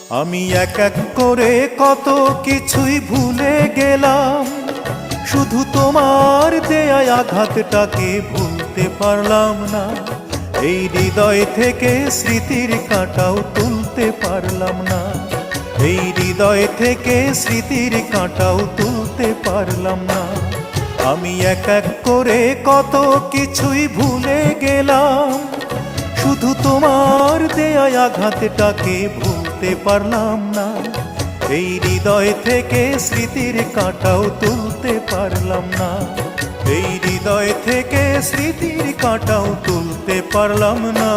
আমি এক এক করে কত কিছুই ভুলে গেলাম, শুধু তোমার দেয়া আঘাতটাকে ভুলতে পারলাম না। এই হৃদয় থেকে স্মৃতির কাঁটাও তুলতে পারলাম না, এই হৃদয় থেকে স্মৃতির কাঁটাও তুলতে পারলাম না। আমি এক এক করে কত কিছুই ভুলে গেলাম, শুধু তোমার দেয়া আঘাতটাকে ভুলতে পারলাম না। এই হৃদয় থেকে স্মৃতির কাঁটাও তুলতে পারলাম না, এই হৃদয় থেকে স্মৃতির কাঁটাও তুলতে পারলাম না।